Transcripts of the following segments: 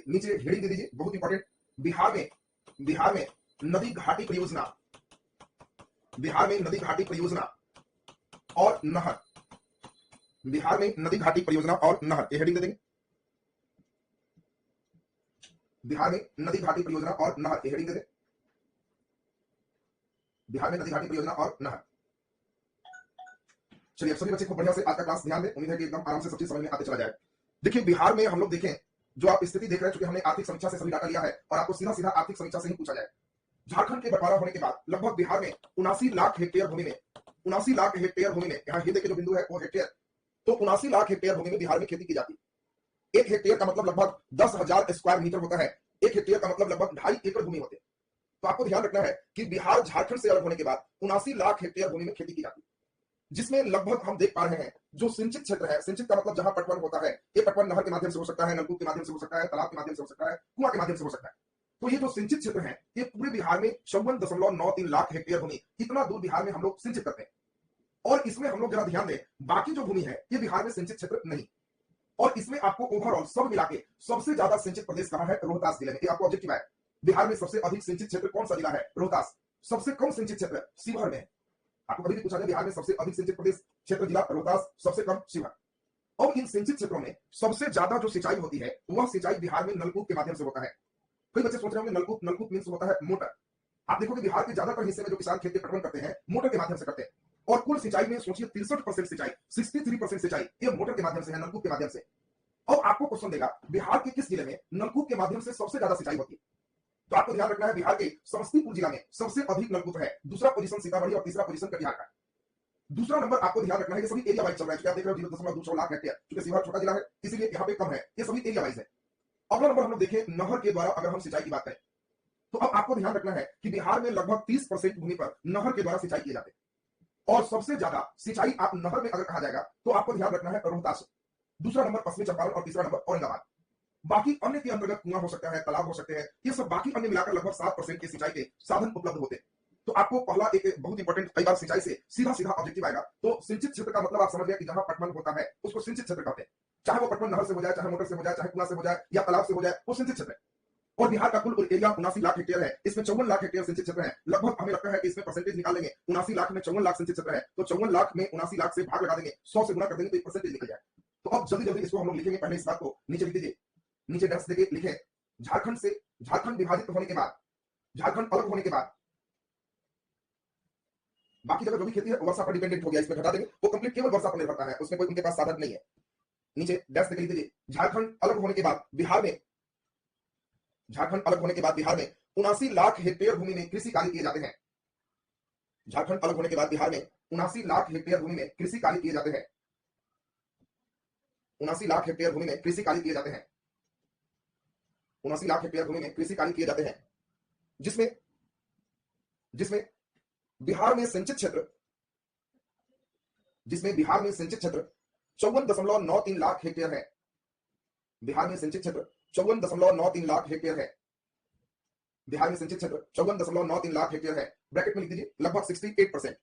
नीचे हेडिंग दे दीजिए, बहुत इंपॉर्टेंट। बिहार में नदी घाटी परियोजना, बिहार में नदी घाटी परियोजना और नहर, बिहार में नदी घाटी परियोजना और नहर, ये हेडिंग दे देंगे। बिहार में नदी घाटी परियोजना और नहर, ये हेडिंग दे दें। बिहार में नदी घाटी परियोजना और नहर। चलिए, अब सभी बच्चे खूब बढ़िया से आज का क्लास ध्यान दें। उम्मीद है कि एकदम आराम से सब चीज समझ में आते चला जाए। देखिए, बिहार में हम लोग देखें, जो आप स्थिति देख रहे हैं, चूंकि हमने आर्थिक समीक्षा से सभी डाटा लिया है और आपको सीधा सीधा आर्थिक समीक्षा से ही पूछा जाए। झारखंड के बंटवारा होने के बाद लगभग बिहार में 79 लाख हेक्टेयर भूमि में, 79 लाख हेक्टेयर भूमि में, यहाँ हिंद के जो बिंदु है वो हेक्टेयर, तो 79 लाख हेक्टेयर भूमि में बिहार में खेती की जाती है। एक हेक्टेयर का मतलब लगभग 10,000 स्क्वायर मीटर होता है। एक हेक्टेयर का मतलब लगभग 2.5 एकड़ भूमि होती है। तो आपको ध्यान रखना है कि बिहार झारखंड से अलग होने के बाद 79 लाख हेक्टेयर भूमि में खेती की जाती है, जिसमें लगभग हम देख पा रहे हैं जो सिंचित क्षेत्र है, सिंचित का मतलब जहां पटवन होता है, ये पटवन नहर के माध्यम से हो सकता है, नलकूप के माध्यम से हो सकता है, तालाब के माध्यम से हो सकता है, कुआं के माध्यम से हो सकता है। तो ये जो सिंचित क्षेत्र है, ये पूरे बिहार में 54.93 लाख हेक्टेयर भूमि, इतना दूर बिहार में हम लोग सिंचित करते हैं। और इसमें हम लोग जरा ध्यान दें, बाकी जो भूमि है ये बिहार में सिंचित क्षेत्र नहीं। और इसमें आपको ओवरऑल सब मिला के सबसे ज्यादा सिंचित प्रदेश कहां है? रोहतास जिले में। ये आपको ऑब्जेक्टिव है। बिहार में सबसे अधिक सिंचित क्षेत्र कौन सा जिला है? रोहतास। सबसे कम सिंचित क्षेत्र शिवहर में है। आपको कभी भी पूछा जाए बिहार में सबसे अधिक सिंचित प्रदेश क्षेत्र जिला रोहतास, सबसे कम शिवहर। और इन सिंचित क्षेत्रों में सबसे ज्यादा जो सिंचाई होती है वह सिंचाई बिहार में नलकूप के माध्यम से होता है। कई बच्चे सोच रहे होंगे नलकूप मीन्स होता है मोटर। आप देखोगे बिहार के ज्यादातर हिस्से में जो किसान खेती पटवन करते हैं मोटर के माध्यम से करते हैं। और कुल सिंचाई में सोचिए 63% सिंचाई, 63% सिंचाई ये मोटर के माध्यम से है, नलकूप के माध्यम से। और आपको क्वेश्चन देगा बिहार के किस जिले में नलकूप के माध्यम से सबसे ज्यादा सिंचाई होती है? तो आपको ध्यान रखना है बिहार के समस्तीपुर जिला में सबसे अधिक नलकूप है। दूसरा पोजीशन सीतामढ़ी और तीसरा पोजीशन कटिहार का। दूसरा नंबर आपको ध्यान रखना है, ये सभी एरिया वाइज चल रहा है। क्या देख रहे हो? 0.26 लाख हेक्टेयर, क्योंकि शिवहर छोटा जिला है इसीलिए यहाँ पे कम है। ये सभी एरिया वाइज है। अगला नंबर हम लोग देखें नहर के द्वारा अगर हम सिंचाई की बात करें, तो अब आपको ध्यान रखना है कि बिहार में लगभग 30% भूमि पर नहर के द्वारा सिंचाई किए जाते हैं। और सबसे ज्यादा सिंचाई आप नहर में अगर कहा जाएगा तो आपको ध्यान रखना है रोहतास। दूसरा नंबर पश्चिमी चंपारण और तीसरा नंबर औरंगाबाद। बाकी अन्य के अंतर्गत कुआं हो सकता है, तालाब हो सकते हैं, ये सब बाकी अन्य मिलाकर लगभग 7% के सिंचाई के साधन उपलब्ध होते हैं। तो आपको पहला एक बहुत इंपॉर्टेंट, कई बार सिंचाई से सीधा सीधा ऑब्जेक्टिव आएगा। तो सिंचित क्षेत्र का मतलब आप समझ गए कि जहां पटवन होता है उसको सिंचित क्षेत्र कहते हैं। चाहे वो पटवन नहर से हो जाए, चाहे मोटर से हो जाए, चाहे कुआं से हो जाए या तालाब से हो जाए, वो सिंचित क्षेत्र है। और बिहार का कुल एरिया 79 लाख हेक्टेयर है। इसमें 54 लाख हेक्टेयर सिंचित क्षेत्र है। लगभग हमें लगता है कि इसमें परसेंटेज निकाल लेंगे, 79 लाख में 54 लाख सिंचित क्षेत्र है, तो 54 लाख में 79 लाख से भाग लगा देंगे, 100 से गुणा कर देंगे तो एक परसेंटेज निकल जाए। तो अब जल्दी जल्दी इसको हम लोग लिखेंगे। पहले इस बात को नीचे लिख दीजिए, नीचे डैश देके लिखें। झारखंड विभाजित होने के बाद, झारखंड अलग होने के बाद बाकी जगह जो भी खेती है वर्षा पर डिपेंडेंट हो गया, इसमें घटा देंगे। वो कंप्लीट केवल वर्षा पर निर्भरता है, उसमें कोई उनके पास साधन नहीं है। नीचे डैश देके लिख दीजिए। झारखंड अलग होने के बाद बिहार में, झारखंड अलग होने के बाद बिहार में 79 लाख हेक्टेयर भूमि में कृषि कार्य किए जाते हैं। झारखंड अलग होने के बाद बिहार में 79 लाख हेक्टेयर भूमि में कृषि कार्य किए जाते हैं। 79 लाख हेक्टेयर भूमि में कृषि कार्य किए जाते हैं। 79 लाख हेक्टेयर भूमि में कृषि कार्य किए जाते हैं, जिसमें जिसमें बिहार में सिंचित क्षेत्र, जिसमें बिहार में सिंचित क्षेत्र 54.93 लाख हेक्टेयर है। बिहार में सिंचित क्षेत्र 54.93 लाख हेक्टेयर है। बिहार में सिंचित क्षेत्र 54.93 लाख हेक्टेयर है। ब्रैकेट में लिख दीजिए लगभग 68%।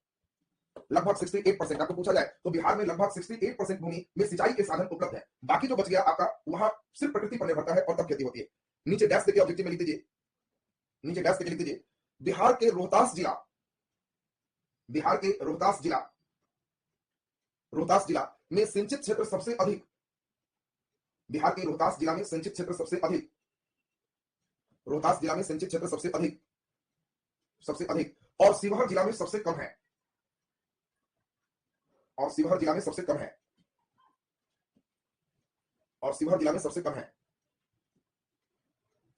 लगभग 68% आपको पूछा जाए तो बिहार में लगभग 68% भूमि में सिंचाई के साधन उपलब्ध है। बाकी जो बच गया आपका वहां सिर्फ प्रकृति पर निर्भरता है और तब खेती होती है। नीचे डैश देके ऑब्जेक्टिव में लिख दीजिए, नीचे डैश देके लिख दीजिए बिहार के रोहतास जिला, बिहार के रोहतास जिला, रोहतास जिला में सिंचित क्षेत्र सबसे अधिक। बिहार के रोहतास जिला में सिंचित क्षेत्र सबसे अधिक। रोहतास जिला में सिंचित क्षेत्र सबसे अधिक, सबसे अधिक। और शिवहर जिला में सबसे कम है, और शिवहर जिला में सबसे कम है, और शिवहर जिला में सबसे कम है,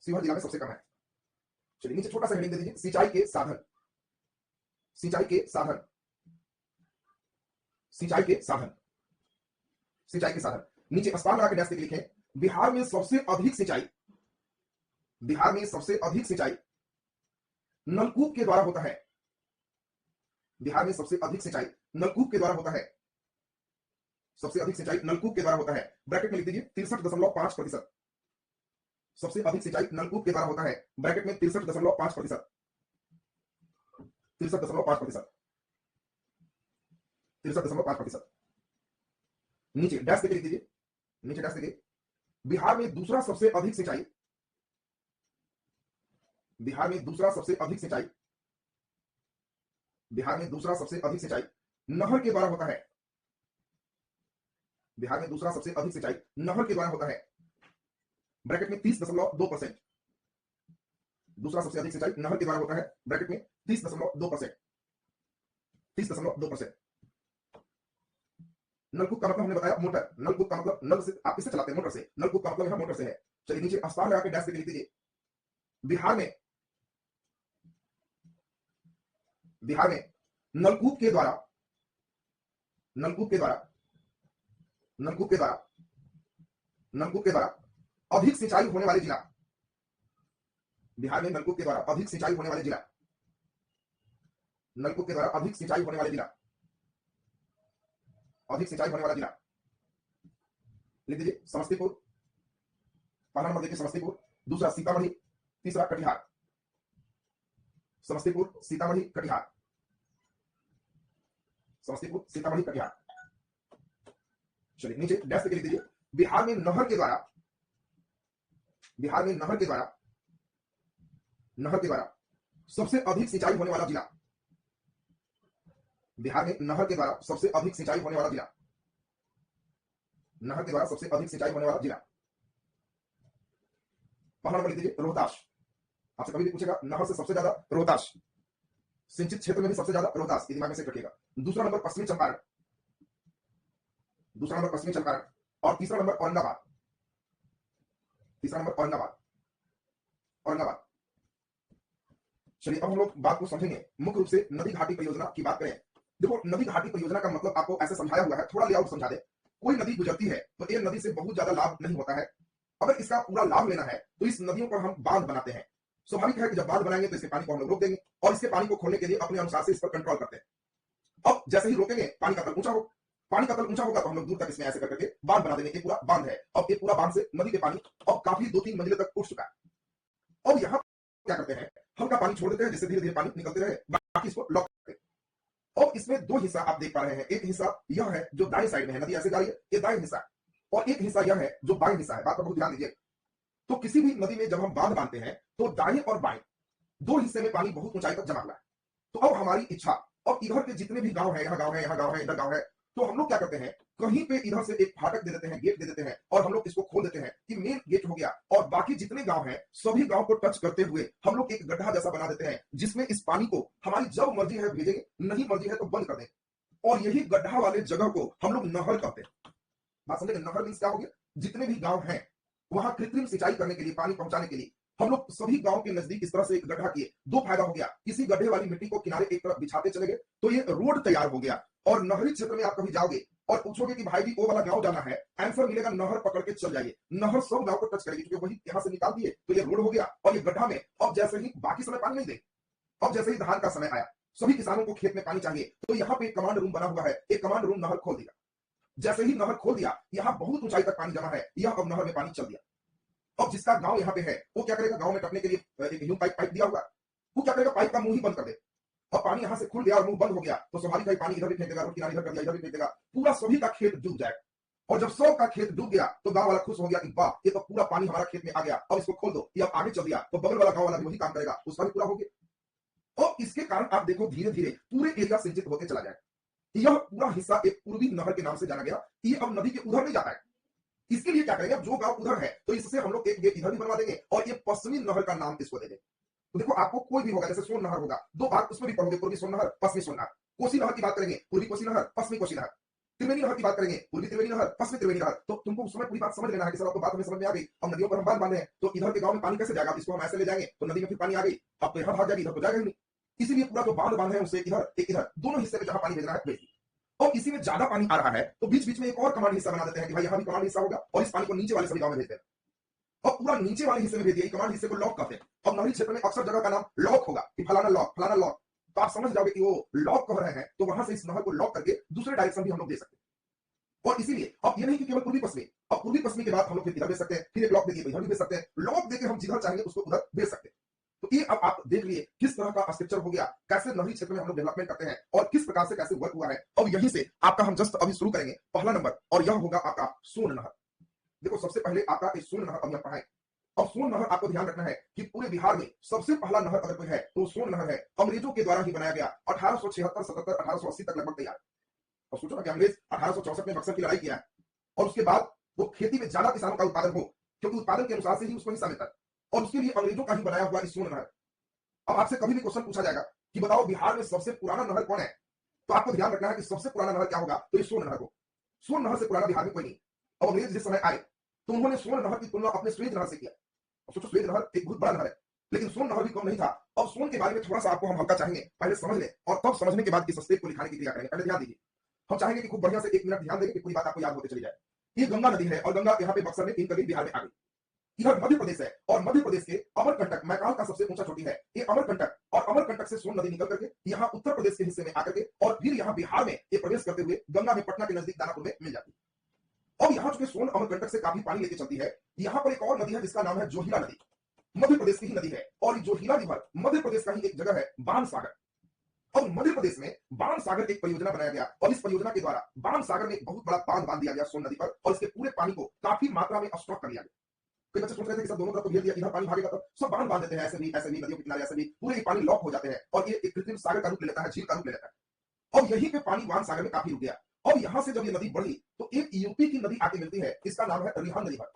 शिवहर जिला में सबसे कम है। चलिए नीचे छोटा सा हेडिंग दे दीजिए सिंचाई के साधन, सिंचाई के साधन, सिंचाई के साधन, सिंचाई के साधन। नीचे स्पान लगा के डैश लिखें बिहार में सबसे अधिक सिंचाई, बिहार में सबसे अधिक सिंचाई नलकूप के द्वारा होता है। बिहार में सबसे अधिक सिंचाई नलकूप के द्वारा होता है, सबसे अधिक सिंचाई नलकूप के द्वारा होता है। ब्रैकेट में लिख दीजिए 63.5%। सबसे अधिक सिंचाई नलकूप के द्वारा होता है, ब्रैकेट में 63.5%, 63.5%, 63.5%। नीचे डैश देके लिख दीजिए, नीचे डैश देके बिहार में दूसरा सबसे अधिक सिंचाई, बिहार में दूसरा सबसे अधिक सिंचाई, बिहार में दूसरा सबसे अधिक सिंचाई नहर के द्वारा होता है। बिहार में दूसरा सबसे अधिक सिंचाई नहर के द्वारा होता है। ब्रैकेट में 30.2%। दूसरा सबसे अधिक सिंचाई नहर के द्वारा होता है, ब्रैकेट में 30.2%। 30.2%। नलकूप का मतलब हमने बताया मोटर, नलकूप का मतलब नल से आप किससे चलाते हैं? मोटर से। नलकूप का मतलब यहां मोटर से है। चलिए नीचे स्टार लगा के डैश करके लिख दीजिए। बिहार में नलकूप के द्वारा नलकूप के द्वारा नलकूप के द्वारा नलकूप के द्वारा अधिक सिंचाई होने वाले जिला। बिहार में नलकूप के द्वारा अधिक सिंचाई होने वाले जिला। नलकूप के द्वारा अधिक सिंचाई होने वाले जिला। अधिक सिंचाई होने वाला जिला लिख दीजिए समस्तीपुर। पहला नंबर देखिए समस्तीपुर, दूसरा सीतामढ़ी, तीसरा कटिहार। समस्तीपुर, सीतामढ़ी, कटिहार। समस्तीपुर, सीतामढ़ी, कटिहार। चलिए नीचे डैश करके लिख दीजिए। बिहार में नहर के द्वारा सबसे अधिक सिंचाई होने वाला जिला। बिहार में नहर के द्वारा सबसे अधिक सिंचाई होने वाला जिला। नहर के द्वारा सबसे अधिक सिंचाई होने वाला जिला। पहला नंबर लिख दीजिए रोहतास। आपसे कभी भी पूछेगा नहर से सबसे ज्यादा रोहतास, सिंचित क्षेत्र में भी सबसे ज्यादा रोहतास, दिमाग में से रखिएगा। दूसरा नंबर पश्चिमी चंपारण, दूसरा नंबर पश्चिमी चंपारण और तीसरा नंबर औरंगाबाद। तीसरा नंबर औरंगाबाद, औरंगाबाद। चलिए अब हम लोग बात को समझेंगे। मुख्य रूप से नदी घाटी परियोजना की बात करें। देखो नदी घाटी परियोजना का मतलब आपको ऐसे समझाया हुआ है, थोड़ा लेआउट समझा दे। कोई नदी गुजरती है तो एक नदी से बहुत ज्यादा लाभ नहीं होता है। अगर इसका पूरा लाभ लेना है तो इस नदियों पर हम बांध बनाते हैं। स्वाभाविक है कि जब बांध बनाएंगे तो इसके पानी को हम लोग रोक देंगे और इसके पानी को खोलने के लिए अपने अनुसार से इस पर कंट्रोल करते हैं। अब जैसे ही रोकेंगे पानी का तल ऊंचा हो, पानी का तल ऊंचा होगा तो हम लोग दूर तक इसमें ऐसे करके बांध बना देंगे। एक पूरा बांध है। अब एक पूरा बांध से नदी के पानी अब काफी 2-3 मंजिले तक उठ चुका है। अब यहाँ क्या करते हैं, हल्का पानी छोड़ देते हैं जिससे धीरे धीरे पानी निकलते रहे, बाकी इसको लॉक करते हैं। अब इसमें दो हिस्सा आप देख पा रहे हैं। एक हिस्सा यह है जो दाएं साइड में है, नदी ऐसे जा रही है, ये दाएं हिस्सा है, और एक हिस्सा यह है जो बाएं हिस्सा है। बात पर बहुत ध्यान दीजिए। तो किसी भी नदी में जब हम बांध बांधते हैं तो दाएं और बाएं दो हिस्से में पानी बहुत ऊंचाई तक जमा हुआ है। तो अब हमारी इच्छा, अब इधर के जितने भी गांव है, यहाँ गांव है, यहाँ गांव है, इधर गांव है, तो हम लोग क्या करते हैं, कहीं पे इधर से एक फाटक दे देते हैं, गेट दे देते हैं और हम लोग इसको खोल देते हैं कि मेन गेट हो गया। और बाकी जितने गांव हैं सभी गांव को टच करते हुए हम लोग एक गड्ढा जैसा बना देते हैं जिसमें इस पानी को हमारी जब मर्जी है भेजेंगे, नहीं मर्जी है तो बंद कर देंगे। और यही गड्ढा वाले जगह को हम लोग नहर कहते हैं। बात समझे? नहर मीन्स क्या हो गया, जितने भी गांव हैं वहां कृत्रिम सिंचाई करने के लिए, पानी पहुंचाने के लिए हम लोग सभी गांव के नजदीक इस तरह से एक गड्ढा किए। दो फायदा हो गया, किसी गड्ढे वाली मिट्टी को किनारे एक तरफ बिछाते चले गए तो ये रोड तैयार हो गया। और नहरी क्षेत्र में आप कभी जाओगे और पूछोगे कि भाई जी वो वाला गांव जाना है, आंसर मिलेगा नहर पकड़ के चल जाइए। नहर सब गांव को टच करेगी क्योंकि वही यहां से निकाल दिए तो ये रोड हो गया। और ये गड्ढा में अब जैसे ही बाकी समय पानी नहीं दे, अब जैसे ही धान का समय आया, सभी किसानों को खेत में पानी चाहिए, तो यहाँ पे एक कमांड रूम बना हुआ है, एक कमांड रूम नहर खोल दिया। जैसे ही नहर खोल दिया, यहाँ बहुत ऊंचाई तक पानी जमा है, यह अब नहर में पानी चल दिया। अब जिसका गांव यहाँ पे है वो क्या करेगा, गांव में टपने के लिए एक यूं पाइप दिया हुआ, वो क्या करेगा, पाइप का मुंह ही बंद कर दे। अब पानी यहाँ से खुल गया और मुंह बंद हो गया तो स्वाभाविक है पानी इधर भी फेंक देगा, रोड किनारे इधर कर दिया, इधर भी फेंक देगा, पूरा सभी का खेत डूब जाएगा। और जब सब का खेत डूब गया तो गांव वाला खुश हो गया कि वाह ये तो पूरा पानी हमारा खेत में आ गया, अब इसको खोल दो, ये अब आगे चल दिया तो बगल वाला गांव वाला भी वही काम करेगा, उसका भी पूरा हो गया। और इसके कारण आप देखो धीरे धीरे पूरे एरिया सिंचित होकर चला जाएगा। यह पूरा हिस्सा एक पूर्वी नहर के नाम से जाना गया। ये अब नदी के उधर नहीं जाता है। इसके लिए क्या करेंगे, अब जो गांव उधर है तो इससे हम लोग एक गेट इधर भी बनवा देंगे और ये पश्चिमी नहर का नाम इसको दे देंगे। तो देखो आपको कोई भी होगा, जैसे सोन नहर होगा, दो भाग उसमें भी पढ़ोगे, पूर्वी सोन नहर, पश्चिमी सोन नहर। कोसी नहर की बात करेंगे, पूर्वी कोसी नहर, पश्चिमी कोसी नहर। त्रिवेणी नहर की बात करेंगे, पूर्वी त्रिवेणी नहर, पश्चिमी त्रिवेणी नहर। तो तुमको उस समय पूरी बात समझ लेना है कि सर आपको बात हमें समझ में आ गई। अब नदियों पर हम बांध बांधे हैं तो इधर के गांव में पानी कैसे जाएगा, इसको हम ऐसे ले जाएंगे तो नदी में फिर पानी आ गई, अब तो यहाँ भाग जाएगी, इधर तो जाएगा ही नहीं। इसीलिए पूरा जो बांध बांध है उसे इधर एक इधर दोनों हिस्से में जहां पानी भेजना है भेजिए। और इसी में ज्यादा पानी आ रहा है तो बीच बीच में एक और कमांड हिस्सा बना देते हैं कि भाई यहाँ भी कमांड हिस्सा होगा और इस पानी को नीचे वाले सभी गांव में भेज देना। और पूरा नीचे वाले हिस्से में भेज दिया, कमांड हिस्से को लॉक कहते हैं। अब नहरी क्षेत्र में अक्सर जगह का नाम लॉक होगा कि फलाना लॉक, फलाना लॉक, तो आप समझ जाओगे कि वो लॉक कह रहे हैं तो वहां से इस नहर को लॉक करके दूसरे डायरेक्शन भी हम लोग दे सकते हैं। और इसीलिए अब ये नहीं कि केवल पूर्वी पश्चिमी, अब पूर्वी पश्चिमी के बाद हम लोग फिर इधर भेज सकते हैं, फिर एक लॉक देके इधर भी भेज सकते हैं, लॉक देके हम जिधर चाहेंगे उसको उधर भेज सकते हैं। तो ये अब आप देख लिए किस तरह का स्ट्रक्चर हो गया, कैसे नहरी क्षेत्र में हम लोग डेवलपमेंट करते हैं और किस प्रकार से कैसे वर्क हुआ है। अब यहीं से आपका हम जस्ट अभी शुरू करेंगे पहला नंबर, और यह होगा आपका सोन नहर। देखो सबसे पहले आपका सोन नहर अब यहाँ पढ़ाएं। अब सोन नहर आपको ध्यान रखना है कि पूरे बिहार में सबसे पहला नहर अगर कोई है तो सोन नहर है। अंग्रेजों के द्वारा ही बनाया गया 1876 77 1880 तक लगभग तैयार। और सोचो ना कि अंग्रेज 1864 में बक्सर की लड़ाई किया है और उसके बाद वो खेती में ज्यादा किसानों का उत्पादन हो, क्योंकि उत्पादन के अनुसार से ही उसको हिस्सा मिलता है, और उसके लिए अंग्रेजों का ही बनाया हुआ इस सोन नहर। अब आपसे कभी भी क्वेश्चन पूछा जाएगा कि बताओ बिहार में सबसे पुराना नहर कौन है, तो आपको ध्यान रखना है कि सबसे पुराना नहर क्या होगा, तो ये सोन नहर हो। सोन नहर से पुराना बिहार में कोई नहीं। अब अंग्रेज जिस समय आए तो उन्होंने सोन नहर की तुलना अपने स्वेज नहर से किया। अब सोचो स्वेज नहर एक बहुत बड़ा नहर है, लेकिन सोन नहर भी कम नहीं था। अब सोन के बारे में थोड़ा सा आपको हम हल्का चाहेंगे, पहले समझ लें और तब समझने के बाद इस स्टेप को लिखाने की क्रिया करेंगे। पहले ध्यान दीजिए, हम चाहेंगे कि खूब बढ़िया से 1 मिनट ध्यान देंगे कि पूरी बात आपको याद होते चली जाए। ये गंगा नदी है और गंगा यहाँ पे बक्सर में 3 करीब बिहार में आ गई। इधर मध्य प्रदेश है और मध्य प्रदेश के अमरकंटक मैकाल का सबसे ऊंचा चोटी है। ये अमरकंटक और अमरकंटक से सोन नदी निकल करके यहाँ उत्तर प्रदेश के हिस्से में आकर के और फिर यहाँ बिहार में ये प्रवेश करते हुए गंगा में पटना के नजदीक दानापुर में मिल जाती है। अब यहाँ चूंकि सोन अमरकंटक से काफी पानी लेके चलती है, यहाँ पर एक और नदी है जिसका नाम है जोहिला नदी। मध्य प्रदेश की ही नदी है और जोहिला रिवर मध्य प्रदेश का ही एक जगह है बाण सागर। और मध्य प्रदेश में बाण सागर एक परियोजना बनाया गया और इस परियोजना के द्वारा बाण सागर में एक बहुत बड़ा बांध बांध दिया गया सोन नदी पर और इसके पूरे पानी को काफी मात्रा में स्टॉक कर लिया गया। कई बच्चे सोच रहे थे कि सब दोनों तरफ तो घेर दिया, इधर पानी भागेगा, तो सब बांध बांध देते हैं, ऐसे भी नदियों के किनारे ऐसे भी पूरे पानी लॉक हो जाते हैं और ये एक कृत्रिम सागर का रूप ले लेता है, झील का रूप ले लेता है। और यहीं पे पानी बाण सागर में काफी रुक गया। अब यहां से जब ये नदी बढ़ी तो एक यूपी की नदी आके मिलती है, इसका नाम है रिहंद रिवर।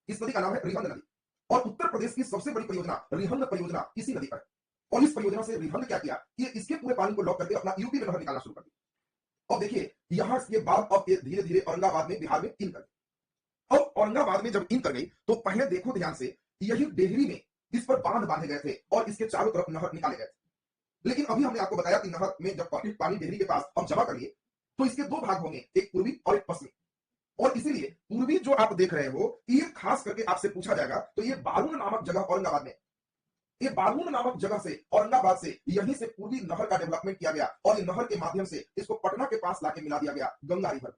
इस नदी का नाम है रिहंद नदी और उत्तर प्रदेश की सबसे बड़ी परियोजना रिहंद परियोजना इसी नदी पर। और इस परियोजना से रिहंद क्या किया, ये इसके पूरे पानी को लॉक करके अपना यूपी में नहर निकालना शुरू कर दिया। अब देखिए यहां के बाद अब धीरे धीरे औरंगाबाद में बिहार में इन कर गई। अब औरंगाबाद में जब इन कर गई तो पहले देखो ध्यान से, यही डेहरी में इस पर बांध बांधे गए थे और इसके चारों तरफ नहर निकाले गए थे। लेकिन अभी हमने आपको बताया कि नहर में जब पानी डेहरी के पास अब जमा करिए तो इसके 2 भाग होंगे, एक पूर्वी और एक पश्चिमी। और इसीलिए पूर्वी जो आप देख रहे हो, ये खास करके आपसे पूछा जाएगा तो ये बारून नामक जगह औरंगाबाद में, ये बारून नामक जगह से औरंगाबाद से यहीं से पूर्वी नहर का डेवलपमेंट किया गया और ये नहर के माध्यम से इसको पटना के पास लाके मिला दिया गया गंगा रिवर।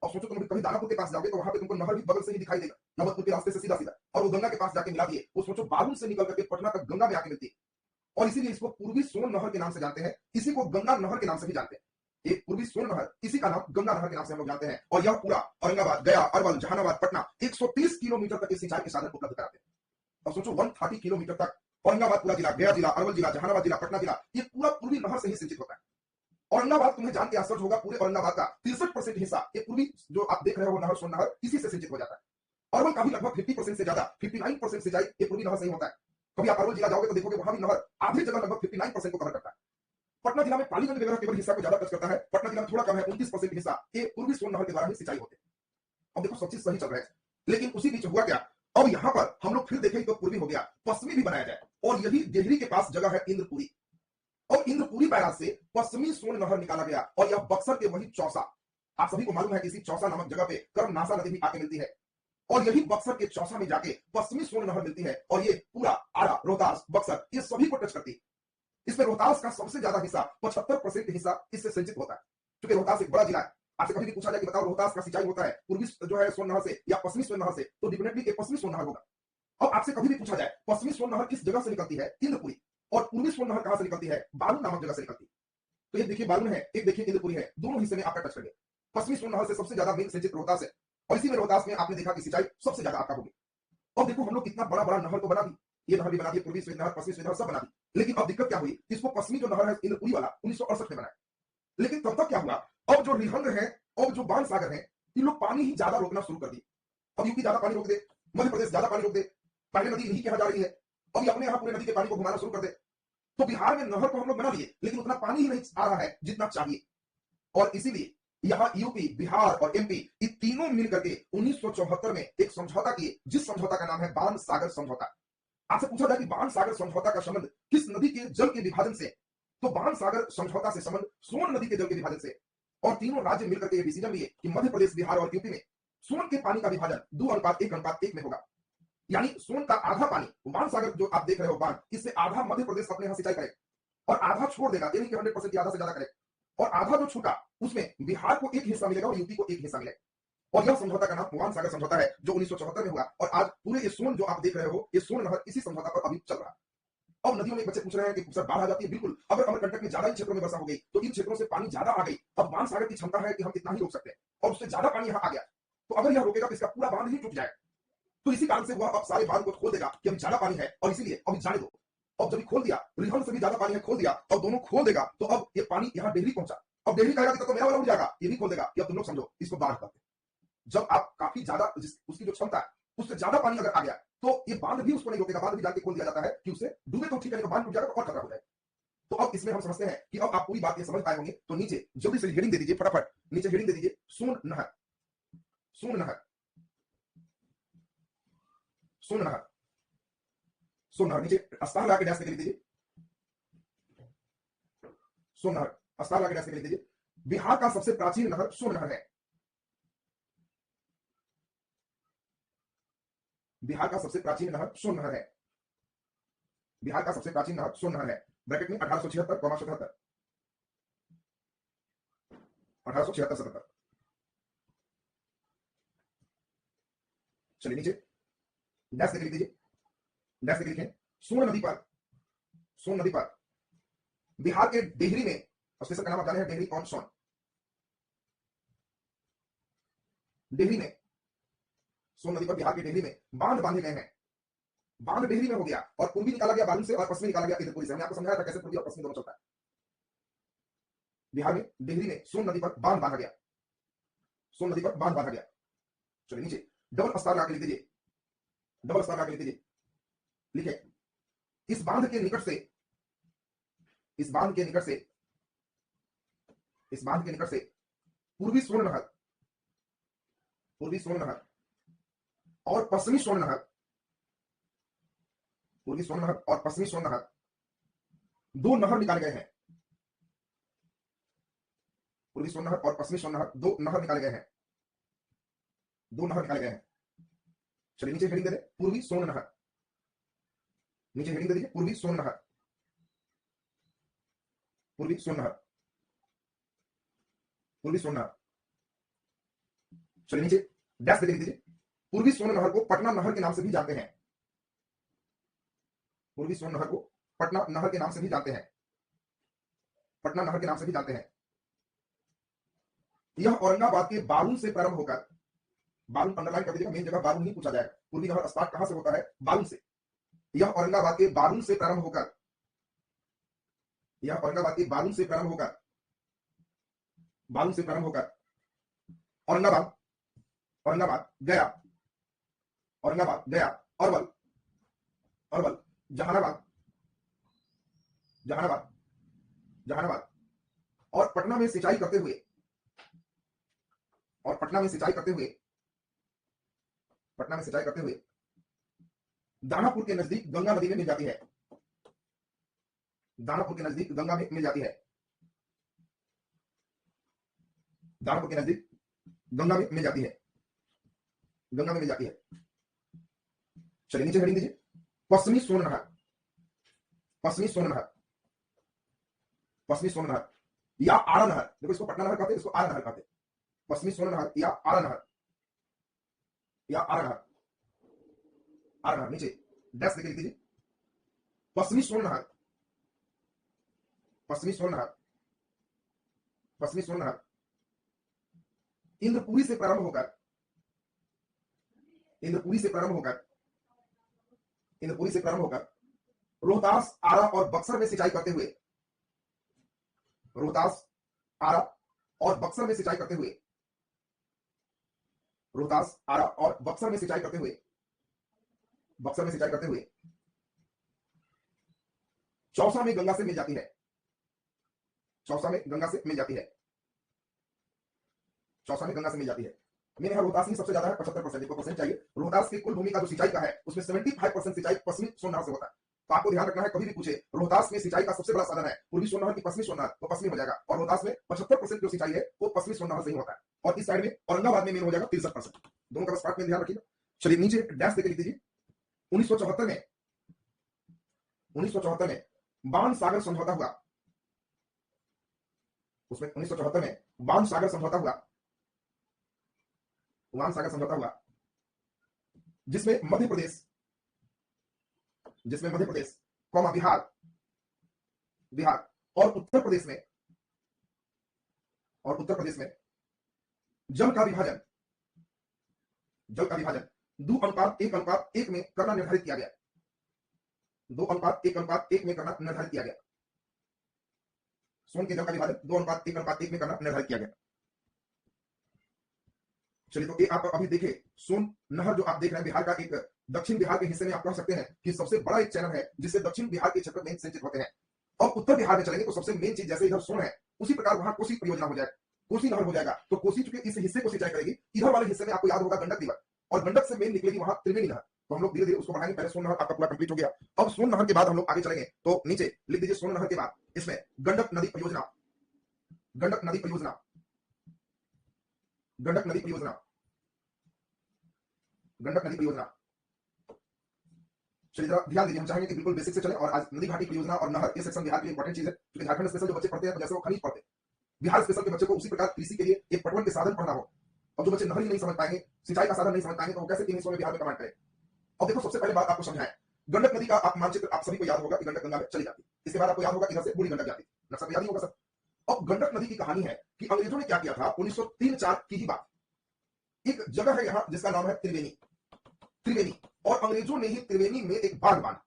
और सोचो तुम कभी दानापुर के पास जाओगे तो वहां पे तुमको नहर भी बगल से ही दिखाई देगा, नवतपुर के रास्ते से सीधा सीधा, और वो गंगा के पास जाके मिला दिए। वो सोचो बारून से निकल करके पटना तक गंगा में आके मिलती है और इसीलिए इसको पूर्वी सोन नहर के नाम से जानते हैं, इसी को गंगा नहर के नाम से भी जानते हैं। एक पूर्वी सोन नहर, इसी का नाम गंगा नहर के नाम से हम लोग जानते हैं। और यह पूरा औरंगाबाद, गया, अरवल, जहानाबाद, पटना 130 किलोमीटर तक सिंचाई के साधन उपलब्ध कराते हैं। और सोचो 130 किलोमीटर तक औरंगाबाद पूरा जिला, गया जिला, अरवल जिला, जहानाबाद जिला, पटना जिला, ये पूरा पूर्वी नहर से ही सिंचित होता है। औरंगाबाद तुम्हें जान के आश्चर्य होगा, पूरे औरंगाबाद का 63% हिस्सा ये पूर्वी जो आप देख रहे हो नहर, सोन नहर, इसी से सिंचित हो जाता है। अरवल का भी लगभग 50% से ज्यादा, 59% सिंचाई ये पूर्वी नहर से ही होता है। कभी आप अरवल जिला जाओगे तो देखोगे वहां भी नहर आधी जगह लगभग 59% को कवर करता है। पटना जिला में पालीगंज वगैरह केवल हिस्सा को ज्यादा टच करता है, पटना जिला में थोड़ा कम है, 29% हिस्सा ये पूर्वी सोन नहर के द्वारा ही सिंचाई होते हैं। अब देखो सब चीज सही चल रहा है, लेकिन उसी बीच हुआ क्या, अब यहां पर हम लोग फिर देखें तो पूर्वी हो गया, पश्चिमी भी बनाया जाए और यही डेहरी के पास जगह है इंद्रपुरी। और इंद्रपुरी बैराज से पश्चिमी सोन नहर निकाला गया और यह बक्सर के वही चौसा, आप सभी को मालूम है कि इसी चौसा नामक जगह पे कर्मनासा नदी भी आके मिलती है और यही बक्सर के चौसा में जाके पश्चिमी सोन नहर मिलती है और ये पूरा आरा, रोहतास, बक्सर ये सभी को टच करती है। इसमें रोहतास का सबसे ज्यादा हिस्सा 75% हिस्सा इससे सिंचित होता है, क्योंकि रोहतास एक बड़ा जिला है। आपसे कभी भी पूछा जाए कि बताओ रोहतास का सिंचाई होता है पूर्वी जो है सोन नहर से या पश्चिमी सोन नहर से, तो डेफिनेटली एक पश्चिमी सोन नहर होगा। अब आपसे कभी भी पूछा जाए पश्चिमी सोन नहर किस जगह से निकलती है, इंद्रपुरी, और पूर्वी सोन नहर कहां से निकलती है, बारून नामक जगह से निकलती है। तो एक देखिए बारून है, एक देखिए इंद्रपुरी है, दोनों हिस्से में आपका टच करेंगे। पश्चिमी सोन नहर से सबसे ज्यादा मेन सिंचित रोहतास है और इसी में रोहतास में आपने देखा कि सिंचाई सबसे ज्यादा आपका होगी। अब देखो हम लोग कितना बड़ा बड़ा नहर तो बना दी, ये नहर भी बना दी, पूर्वी स्वेद नहर, पश्चिमी स्वेद नहर सब बना दी, लेकिन अब दिक्कत क्या हुई, इसको पश्चिमी जो नहर है इंद्रपुरी वाला 1968 में बनाया। लेकिन तब तक क्या हुआ, अब जो रिहंद है और जो बाण सागर है, इन लोग पानी ही ज्यादा रोकना शुरू कर दी। अब यूपी ज्यादा पानी रोक दे, मध्य प्रदेश ज्यादा पानी रोक दे, पहले नदी यही के यहां जा रही है, अब अपने यहां पूरे नदी के पानी को घुमाना शुरू कर दे, तो बिहार में नहर को हम लोग बना लिए लेकिन उतना पानी ही नहीं आ रहा है जितना चाहिए। और इसीलिए यहां यूपी, बिहार और एमपी ये तीनों मिलकर के 1974 में एक समझौता किए, जिस समझौता का नाम है बाण सागर समझौता। आपसे पूछा जाए कि बाण सागर समझौता का संबंध किस नदी के जल के विभाजन से, तो बाण सागर समझौता से संबंध सोन नदी के जल के विभाजन से। और तीनों राज्य मिलकर के डिसीजन लिए कि मध्य प्रदेश, बिहार और यूपी में सोन के पानी का विभाजन 2:1:1 में होगा। यानी सोन का आधा पानी बाण सागर जो आप देख रहे हो बाण, इससे आधा मध्य प्रदेश अपने यहां सिंचाई करेगा और आधा छोड़ देगा, यानी कि 100% आधा से ज्यादा करेगा, और आधा जो छूटा उसमें बिहार को एक हिस्सा मिलेगा और यूपी को एक हिस्सा मिलेगा। और यह समझौता का नाम बाण सागर समझौता है जो 1974 में हुआ और आज पूरे ये सोन जो आप देख रहे हो, ये सोन नहर इसी समझौता पर अभी चल रहा है। अब नदियों में बच्चे पूछ रहे हैं कि सर बाढ़ आ जाती है, बिल्कुल, अगर अमरकंटक में ज्यादा ही क्षेत्रों में वर्षा हो गई तो इन क्षेत्रों से पानी ज्यादा आ गई, अब बाण सागर की क्षमता है कि हम इतना ही रोक सकते हैं और उससे ज्यादा पानी यहां आ गया, तो अगर यह रोकेगा तो इसका पूरा बांध ही टूट जाएगा। तो इसी कारण से वह अब सारे बांध को खोल देगा कि अभी ज्यादा पानी है और इसीलिए अभी जाने दो। अब जब खोल दिया, रिहन से भी ज्यादा पानी है, खोल दिया, अब दोनों खोल देगा तो अब ये पानी यहां डेहरी पहुंचा। अब डेहरी कहेगा कि तो मेरा वाला उड़ जाएगा, ये भी खोल देगा कि अब तुम लोग समझो इसको बाढ़ कहते हैं। जब आप काफी ज्यादा उसकी जो क्षमता है उससे ज्यादा पानी अगर आ गया तो ये बांध भी उसको नहीं रोकेगा, बांध भी जाके खोल दिया जाता है कि उसे डूबे तो ठीक है, बांध टूट जाएगा तो और खतरा हो जाएगा। तो अब इसमें हम समझते हैं कि अब आप पूरी बात ये समझ पाए होंगे। तो नीचे जल्दी से हेडिंग दे दीजिए, फटाफट नीचे हेडिंग दे दीजिए, सोन नहर, सोन नहर, सोन नहर, सोन नहर। नीचे अस्तार लगा के डैश लिख दीजिए, सोन नहर, अस्तार लगा के डैश लिख दीजिए। बिहार का सबसे प्राचीन नहर सोन नहर है। बिहार का सबसे प्राचीन नहर सोन नहर है। बिहार का सबसे प्राचीन नहर सोन नहर है। ब्रैकेट में 1876, 1876, चलिए नीचे डैश लिख दीजिए, डैश लिखें। सोन नदी पर, सोन नदी पर बिहार के डेहरी में, स्टेशन का नाम आप जाने हैं, डेहरी ऑन सोन। डेहरी में, सोन नदी पर बिहार के डेहरी में बांध बांधे गए हैं। बांध डेहरी में हो गया और पूर्वी निकाला गया बालू से और पश्चिमी निकाला गया इधरपुरी से। हमने आपको समझाया था कैसे पूर्वी और पश्चिमी दोनों चलता है। बिहार में डेहरी में सोन नदी पर बांध बांधा गया, सोन नदी पर बांध बांधा गया। चलिए नीचे डबल स्टार लगा के लिख दीजिए, डबल स्टार लगा के लिख दीजिए, लिखे इस बांध के निकट से, इस बांध के निकट से, इस बांध के निकट से पूर्वी स्वर्ण नहर, पूर्वी स्वर्ण नहर और पश्चिमी स्वर्ण नहर, पूर्वी स्वर्ण नहर और पश्चिमी स्वर्ण नहर, दो नहर निकाले गए हैं। पूर्वी स्वर्ण नहर और पश्चिमी स्वर्ण नहर, दो नहर निकाले गए हैं, दो नहर निकाले गए हैं। चलिए नीचे हेडिंग दे दें, पूर्वी स्वर्ण नहर। नीचे हेडिंग दे दीजिए, पूर्वी स्वर्ण नहर, पूर्वी स्वर्ण नहर, पूर्वी स्वर्ण नहर। चलिए नीचे डैश लिख दीजिए, पूर्वी स्वर्ण नहर को पटना नहर के नाम से भी जानते हैं। पूर्वी स्वर्ण नहर को पटना नहर के नाम से भी जानते हैं, पटना नहर के नाम से भी जानते हैं। यह औरंगाबाद के बारून से प्रारंभ होकर, बारून अंडरलाइन कर दीजिएगा, मेन जगह बारून ही पूछा जाएगा। पूर्वी नहर स्टार्ट कहां से होता है? बारून से। यह औरंगाबाद के बारून से प्रारंभ होकर, यह औरंगाबाद के बारून से प्रारंभ होकर, बारून से प्रारंभ होकर औरंगाबाद, औरंगाबाद गया, औरंगाबाद गया, अरवल, अरवल, जहानाबाद, जहानाबाद, जहानाबाद और पटना में सिंचाई करते हुए, और पटना में सिंचाई करते हुए, पटना में सिंचाई करते हुए दानापुर के नजदीक गंगा नदी में मिल जाती है। दानापुर के नजदीक गंगा में मिल जाती है, दानापुर के नजदीक गंगा में मिल जाती है, गंगा में मिल जाती है। चलिए नीचे हेडिंग दीजिए, पश्चिमी स्वर्ण नहर, पश्चिमी स्वर्ण नहर, पश्चिमी स्वर्ण नहर या आरा नहर। देखो इसको पटना नहर कहते हैं, इसको आरा नहर कहते हैं। पश्चिमी स्वर्ण नहर या आरा नहर, या आरा नहर, आरा नहर। नीचे डैश लिख दीजिए, पश्चिमी स्वर्ण नहर, पश्चिमी स्वर्ण नहर, पश्चिमी स्वर्ण नहर इंद्रपुरी से प्रारंभ होकर, इंद्रपुरी से प्रारंभ होकर, इंद्रपुरी से प्रारंभ होकर रोहतास, आरा और बक्सर में सिंचाई करते हुए, रोहतास, आरा और बक्सर में सिंचाई करते हुए, रोहतास, आरा और बक्सर में सिंचाई करते हुए, बक्सर में सिंचाई करते हुए चौसा में गंगा से मिल जाती है, चौसा में गंगा से मिल जाती है, चौसा में गंगा से मिल जाती है। मेरे यहाँ रोहतास में सबसे ज्यादा है, 75% चाहिए। रोहतास की कुल भूमि का जो सिंचाई का है उसमें 75% सिंचाई पश्चिमी स्वर्ण नहर से होता है। तो आपको ध्यान रखना है, कभी भी पूछे रोहतास में सिंचाई का सबसे बड़ा साधन है पूर्वी स्वर्ण नहर की पश्चिमी स्वर्ण नहर, तो पश्चिमी हो जाएगा। और रोहतास में 75% जो सिंचाई है वो पश्चिमी स्वर्ण नहर से ही होता है। और इस साइड में औरंगाबाद में मेन हो जाएगा 63%। दोनों का बस पार्ट में ध्यान रखिएगा। चलिए नीचे डैश देकर लिख दीजिए, 1974 में, 1974 में बाण सागर समझौता हुआ, उसमें 1974 में बाण सागर समझौता हुआ, बाण सागर समझौता हुआ जिसमें मध्य प्रदेश, जिसमें मध्य प्रदेश कौमा बिहार, बिहार और उत्तर प्रदेश में, और उत्तर प्रदेश में जल का विभाजन, जल का विभाजन 2:1:1 में करना निर्धारित किया गया। 2:1:1 में करना निर्धारित किया गया। सोन के जल का विभाजन 2:1:1 में करना निर्धारित किया गया। चलिए, तो ये आप अभी देखिए, सोन नहर जो आप देख रहे हैं बिहार का एक दक्षिण बिहार के हिस्से में आप कह सकते हैं कि सबसे बड़ा एक चैनल है जिससे दक्षिण बिहार के क्षेत्र में सिंचित होते हैं। और उत्तर बिहार में चलेंगे तो सबसे मेन चीज जैसे इधर सोन है, उसी प्रकार वहां कोसी परियोजना हो जाएगा, कोसी नहर हो जाएगा। तो कोसी चूंकि इस हिस्से को सिंचाई करेगी, इधर वाले हिस्से में आपको याद होगा गंडक रिवर, और गंडक से मेन निकलेगी वहां त्रिवेणी नहर। तो हम लोग धीरे धीरे उसको बढ़ाएंगे। पहले सोन नहर आपका पूरा कंप्लीट हो गया। अब सोन नहर के बाद हम लोग आगे चलेंगे। तो नीचे लिख दीजिए सोन नहर के बाद इसमें गंडक नदी परियोजना, गंडक नदी परियोजना, गंडक नदी परियोजना, गंडक नदी परियोजना। चलिए जरा ध्यान दीजिए, हम चाहेंगे कि बिल्कुल बेसिक से चलें। और आज नदी घाटी परियोजना और नहर ये सेक्शन बिहार के लिए इंपॉर्टेंट चीज है, क्योंकि झारखंड स्पेशल जो बच्चे पढ़ते हैं तो जैसे वो खनिज पढ़ते हैं, बिहार स्पेशल के बच्चे को उसी प्रकार कृषि के लिए एक पटवन के साधन पढ़ना हो। अब जो बच्चे नहर ही नहीं समझ पाएंगे, सिंचाई का साधन नहीं समझ पाएंगे, तो वो कैसे 3 हिस्सों में बिहार में कमांड करें। अब देखो, सबसे पहले बात आपको समझाएं, गंडक नदी का आप मानचित्र आप सभी को याद होगा कि गंडक गंगा में चली जाती है। इसके बाद आपको याद होगा इधर से बूढ़ी गंडक जाती है, नक्शा याद ही होगा सब। अब गंडक नदी की कहानी है कि अंग्रेजों ने क्या किया था, 1903-4 की ही बात। एक जगह है यहाँ जिसका नाम है त्रिवेणी, त्रिवेणी। और अंग्रेजों ने ही त्रिवेणी में एक बांध बांधा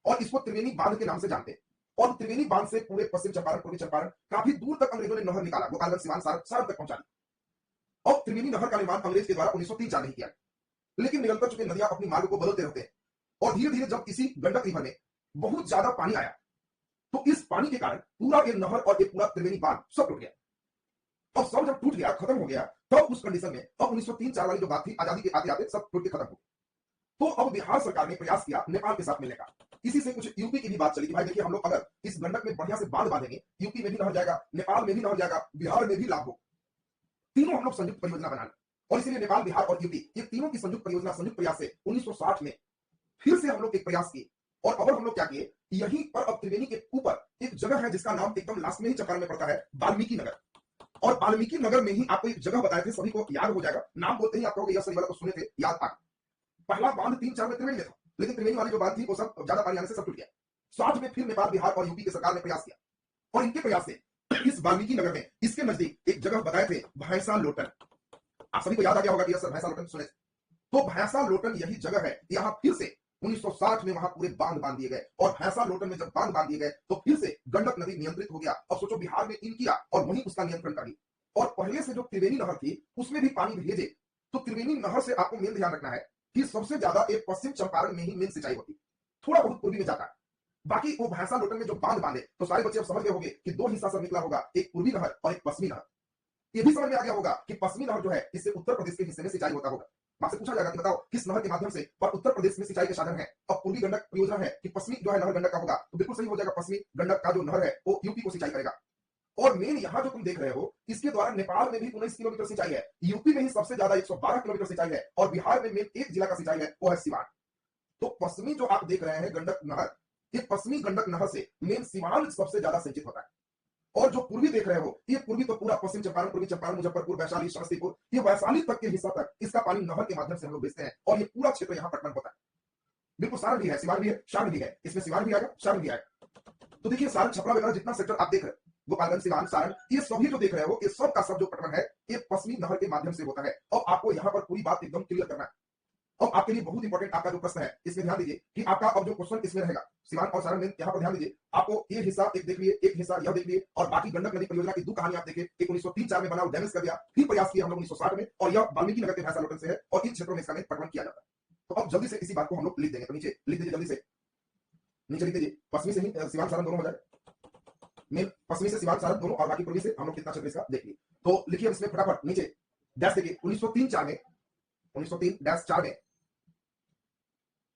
और इसको त्रिवेणी बांध के नाम से जानते हैं। और त्रिवेणी बांध से पूरे पश्चिम चंपारण, पूर्वी चंपारण, काफी दूर तक अंग्रेजों ने नहर निकाला, गोपालगंज, सिवान, सारण तक पहुंचा दी। और त्रिवेणी नहर का निर्माण अंग्रेज के द्वारा 1903-4 में किया। लेकिन निरंतर चूंकि नदियां अपनी मार्ग को बदलते रहते हैं, और धीरे धीरे जब इसी गंडक रिवर में बहुत ज्यादा पानी आया, तो इस पानी के कारण पूरा ये नहर और ये पूरा त्रिवेणी बांध सब टूट गया। अब सब जब टूट गया, खत्म हो गया, तब उस कंडीशन में अब 1903-4 वाली जो बात थी, आजादी के आते आते सब टूट के खत्म हो गया। तो अब बिहार सरकार ने प्रयास किया नेपाल के साथ मिलने का। इसी से कुछ यूपी की भी बात चली कि भाई देखिए, हम लोग अगर इस गंडक में बढ़िया से बांध बांधेंगे, यूपी में भी नहर जाएगा, नेपाल में भी नहर जाएगा, बिहार में भी लाभ हो, तीनों हम लोग संयुक्त परियोजना बना लें। और इसीलिए नेपाल, बिहार और यूपी, ये तीनों की संयुक्त परियोजना, संयुक्त प्रयास से 1960 में फिर से हम लोग एक प्रयास किए। और अब हम लोग क्या किए, यहीं पर अब त्रिवेणी के ऊपर एक जगह है जिसका नाम एकदम लास्ट में ही चंपारण में पड़ता है, वाल्मीकि नगर। और वाल्मीकि नगर में ही आपको एक जगह बताए थे, सभी को याद हो जाएगा, नाम बोलते ही आप कहोगे यस सही वाला तो सुने थे, याद आ। पहला बांध 3-4 में त्रिवेणी में था, लेकिन त्रिवेणी वाली जो बांध थी वो सब ज्यादा पानी आने से सब टूट गया। 60 में फिर नेपाल, बिहार और यूपी की सरकार ने प्रयास किया, और इनके प्रयास से इस वाल्मीकि नगर में इसके नजदीक एक जगह बताए थे, भैंसा लोटन। आप सभी को याद आ गया होगा कि सर भैंसा लोटन सुने। तो भैंसा लोटन यही जगह है। यहां फिर से 1960 में वहां पूरे बांध बांध दिए गए, और भैंसा लोटन में जब बांध बांध दिए गए तो फिर से गंडक नदी नियंत्रित हो गया। अब सोचो, बिहार में इन किया और वहीं उसका नियंत्रण कर लिया। और पहले से जो त्रिवेणी नहर थी उसमें भी पानी भेजे, तो त्रिवेणी नहर से आपको मेन ध्यान रखना है कि सबसे ज्यादा एक पश्चिम चंपारण में ही मेन सिंचाई होती, थोड़ा बहुत पूर्वी में जाता है। बाकी वो भैंसा लोटन में जो बांध बांधे, तो सारे बच्चे अब समझ गए होंगे कि 2 हिस्सा सब निकला होगा, एक पूर्वी नहर और एक पश्चिमी नहर। ये भी समझ में आ गया होगा कि पश्चिमी नहर जो है इससे उत्तर प्रदेश के हिस्से में सिंचाई होता होगा। आपसे पूछा जाएगा कि बताओ किस नहर के माध्यम से पर उत्तर प्रदेश में सिंचाई के साधन है। अब पूर्वी गंडक परियोजना है कि पश्चिमी जो है नहर गंडक का होगा, तो बिल्कुल सही हो जाएगा, पश्चिमी गंडक का जो नहर है वो यूपी को सिंचाई करेगा। और मेन यहां जो तुम देख रहे हो, इसके द्वारा नेपाल में भी 19 किलोमीटर सिंचाई है, यूपी में ही सबसे ज्यादा 112 किलोमीटर सिंचाई है, और बिहार में मेन एक जिला का सिंचाई है, वो है सिवान। तो पश्चिमी जो आप देख रहे हैं गंडक नहर, ये पश्चिमी गंडक नहर से मेन सिवान सबसे ज्यादा सिंचित होता है। और जो पूर्वी देख रहे हो, ये पूर्वी तो पूरा पश्चिम चंपारण, पूर्वी चंपारण, मुजफ्फरपुर, वैशाली, समस्तीपुर, ये वैशाली तक के हिस्सा तक इसका पानी नहर के माध्यम से हम लोग बेचते हैं, और ये पूरा क्षेत्र यहाँ पटवन होता है। बिल्कुल सारण भी है, सिवान भी है, शारण भी है, इसमें सिवान भी आएगा, शारण भी आएगा। तो देखिए, सारण, छपरा वगैरह जितना सेक्टर आप देख रहे हो, गोपालगंज, सिवान, सारण, ये सभी जो देख रहे हो, ये सब का सब जो पटवन है ये पश्चिमी नहर के माध्यम से होता है। और आपको यहाँ पर पूरी बात एकदम क्लियर करना है। अब आपके लिए बहुत इंपॉर्टेंट आपका जो प्रश्न है, इसमें ध्यान दीजिए कि आपका अब जो क्वेश्चन इसमें रहेगा सिवान और सारण में, यहाँ पर ध्यान दीजिए। आपको ये हिस्सा एक देख लिए, एक हिस्सा यह देख लिए, और बाकी गंडक नदी परियोजना की 2 कहानी आप देखे। एक 1903-4 में बना, डैमेज कर दिया, फिर प्रयास किया हम लोग 1960 में, और यह वाल्मीकि नगर के भैंसा लोटन से है, और इन क्षेत्रों में इसका पटवन किया जाता है। तो अब जल्दी से इसी बात को हम लोग लिख देंगे। तो नीचे लिख दीजिए, जल्दी से नीचे लिख दीजिए, पश्चिमी से ही सिवान सारण दोनों हो जाए, मेन पश्चिमी से सिवान सारण दोनों, और बाकी पूर्वी से हम लोग कितना क्षेत्र इसका देख लिए। तो लिखिए इसमें फटाफट नीचे डैश देखिए, 1903-4 में, 1903-4 में,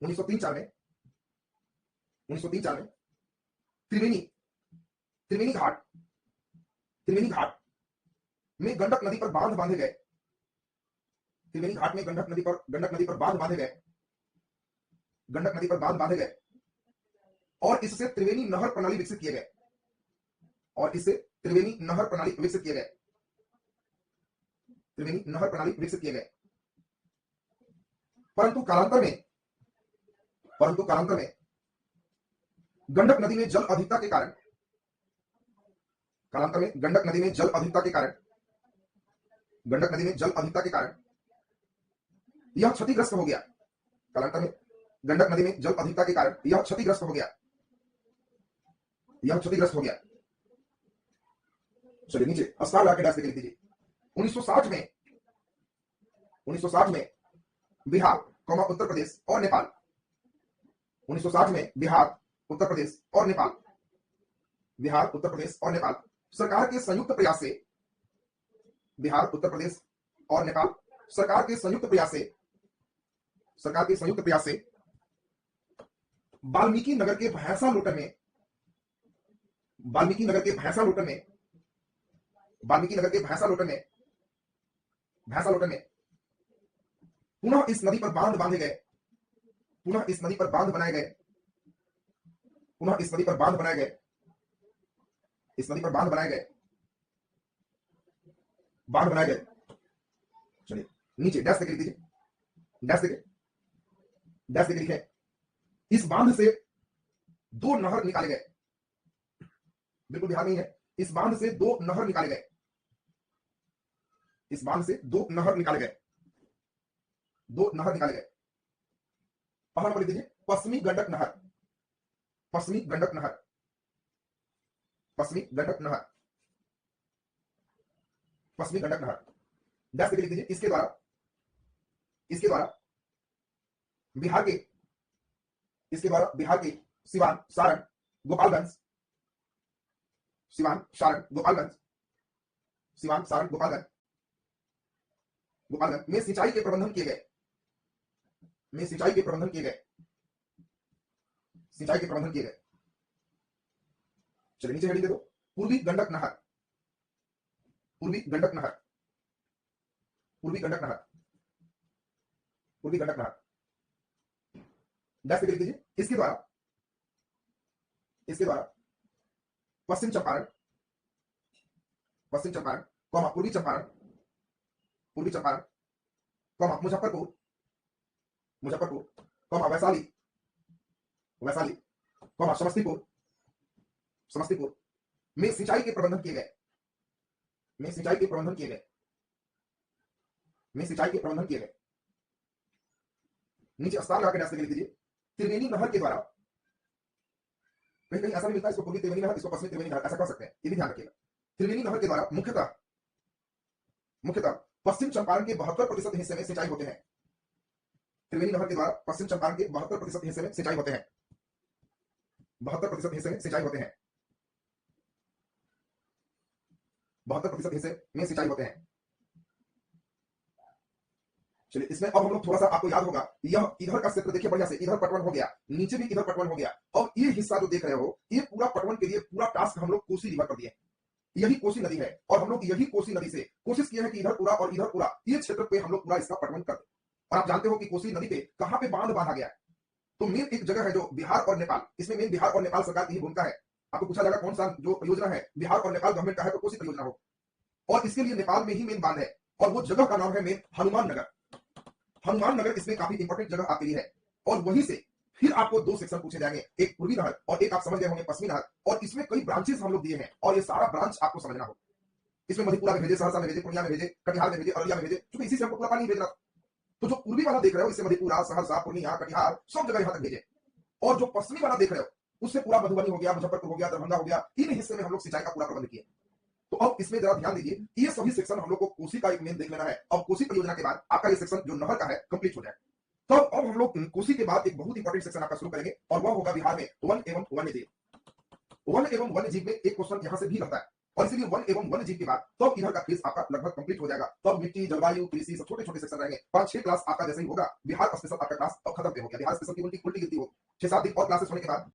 1903-4 में, 1903-4 में त्रिवेणी, त्रिवेणी घाट, त्रिवेणी घाट में गंडक नदी पर बांध बांधे गए। त्रिवेणी घाट में गंडक नदी पर बांध बांधे गए, गंडक नदी पर बांध बांधे गए, और इससे त्रिवेणी नहर प्रणाली विकसित किए गए, और इससे त्रिवेणी नहर प्रणाली विकसित किए गए, त्रिवेणी नहर प्रणाली विकसित किए गए। परंतु कालांतर में गंडक नदी में जल अधिकता के कारण, कालांतर में गंडक नदी में जल अधिकता के कारण, गंडक नदी में जल अधिकता के कारण यह क्षतिग्रस्त हो गया। कालांतर में गंडक नदी में जल अधिकता के कारण यह क्षतिग्रस्त हो गया, यह क्षतिग्रस्त हो गया। चलिए नीचे स्टार लगा के डैश लिख दीजिए। 1960 में 1960 में बिहार, उत्तर प्रदेश और नेपाल, 1960 में बिहार, उत्तर प्रदेश और नेपाल, बिहार, उत्तर प्रदेश और नेपाल सरकार के संयुक्त प्रयास से, बिहार, उत्तर प्रदेश और नेपाल सरकार के संयुक्त प्रयास से, सरकार के संयुक्त प्रयास से वाल्मीकि नगर के भैंसा लोटन में, वाल्मीकि नगर के भैंसा लोटन में, वाल्मीकि नगर के भैंसा लोटन में, भैंसा लोटन में पुनः इस नदी पर बांध बांधे गए, पुनः इस नदी पर बांध बनाए गए, पुनः इस नदी पर बांध बनाए गए, इस नदी पर बांध बनाए गए, बांध बनाए गए। चलिए नीचे डैश लिख दीजिए, डैश लिखे, डैश लिखे। इस बांध से 2 नहर निकाले गए, बिल्कुल बिहार नहीं है। इस बांध से 2 नहर निकाले गए, इस बांध से 2 नहर निकाले गए, 2 नहर निकाले गए। पहला नंबर लिख दीजिए पश्चिमी गंडक नहर, पश्चिमी गंडक नहर, पश्चिमी गंडक नहर, पश्चिमी गंडक नहर। डैश लिख दीजिए। इसके द्वारा, इसके द्वारा बिहार के, इसके द्वारा बिहार के सिवान, सारण, गोपालगंज, सिवान, सारण, गोपालगंज, सिवान, सारण, गोपालगंज, गोपालगंज में सिंचाई के प्रबंधन किए गए, में सिंचाई के प्रबंधन किए गए, सिंचाई के प्रबंधन किए गए। चलिए नीचे हेडिंग दे दो पूर्वी गंडक नहर, पूर्वी गंडक नहर, पूर्वी गंडक नहर, पूर्वी गंडक नहर। डैश लिख दीजिए। इसके द्वारा, इसके द्वारा पश्चिम चंपारण, पश्चिम चंपारण, पूर्वी चंपारण, पूर्वी चंपारण, मुजफ्फरपुर, मुजफ्फरपुर, वैशाली, वैशाली, समस्तीपुर, समस्तीपुर में सिंचाई के प्रबंधन किए गए, में सिंचाई के प्रबंधन किए गए, में सिंचाई के प्रबंधन किए गए। नीचे स्टार लगा के डैश लिख दीजिए। त्रिवेणी नहर के द्वारा, कहीं कहीं ऐसा भी मिलता है इसको पूर्वी त्रिवेणी नहर, इसको पश्चिमी त्रिवेणी नहर, ऐसा कर सकते हैं, ये भी ध्यान रखिएगा। त्रिवेणी नहर के द्वारा मुख्यतः, मुख्यतः पश्चिम चंपारण के 72% हिस्से में सिंचाई होते हैं। त्रिवेणी नहर के द्वारा पश्चिम चंपारण के 72% हिस्से में सिंचाई होते हैं, 72% हिस्से में सिंचाई होते हैं, 72% हिस्से में सिंचाई होते हैं। चलिए इसमें अब हम लोग थोड़ा सा, आपको याद होगा, यह इधर का क्षेत्र देखिए बढ़िया से, इधर पटवन हो गया, नीचे भी इधर पटवन हो गया। अब ये हिस्सा जो देख रहे हो, ये पूरा पटवन के लिए पूरा टास्क हम लोग कोसी रिवर कर दिए। यही कोसी नदी है और हम लोग यही कोसी नदी से कोशिश किए हैं कि इधर पूरा और इधर पूरा, ये क्षेत्र पे हम लोग पूरा इसका पटवन कर दें। और आप जानते हो कि कोसी नदी पे कहां पे बांध बांधा गया है, तो मेन एक जगह है जो बिहार और नेपाल, इसमें मेन बिहार और नेपाल सरकार की ही भूमिका है। आपको पूछा जाएगा कौन सा जो योजना है बिहार और नेपाल गवर्नमेंट का है, तो कोसी परियोजना हो, और इसके लिए नेपाल में ही मेन बांध है, और वो जगह का नाम है मेन हनुमान नगर। हनुमान नगर इसमें काफी इंपॉर्टेंट जगह आपके लिए है। और वहीं से फिर आपको 2 सेक्शन पूछे जाएंगे, एक पूर्वी नहर और एक आप समझ गए होंगे पश्चिमी नहर, और इसमें कई ब्रांचेस हम लोग दिए हैं, और ये सारा ब्रांच आपको समझना हो। इसमें मधेपुरा में भेजे, सहरसा में भेजे, पूर्णिया में भेजे, कटिहार में भेजे, अररिया में भेजे, क्योंकि इसी से हमको पूरा पानी भेजना। तो जो पूर्वी वाला देख रहे हो, इससे मधेपुरा, सहरसा, पूर्णिया, कटिहार सब जगह यहां तक भेजे, और जो पश्चिमी वाला देख रहे हो, उससे पूरा मधुबनी हो गया, मुजफ्फरपुर हो गया, दरभंगा हो गया, इन हिस्से में हम लोग सिंचाई का पूरा प्रबंध किए। तो अब इसमें जरा ध्यान दीजिए, ये सभी सेक्शन हम लोग को कोसी का एक मेन देख लेना है। अब कोसी परियोजना के बाद आपका ये सेक्शन जो नहर का है कंप्लीट हो जाए, तो अब हम लोग कोसी के बाद एक बहुत इंपॉर्टेंट सेक्शन आपका शुरू करेंगे, और वह होगा बिहार में वन एवं वन्यजीव। वन एवं वन्यजीव में एक क्वेश्चन यहां से भी रहता है, और इसीलिए वन एवं वन्यजीव के बाद तब इधर का केस आपका लगभग कंप्लीट हो जाएगा। तब मिट्टी, जलवायु, कृषि सब छोटे छोटे सेक्शन रहेंगे। 5-6 क्लास आपका जैसे ही होगा, बिहार स्पेशल आपका क्लास अब खत्म पे हो गया। बिहार स्पेशल की उल्टी गिनती हो 6-7 दिन और क्लासेस होने के बाद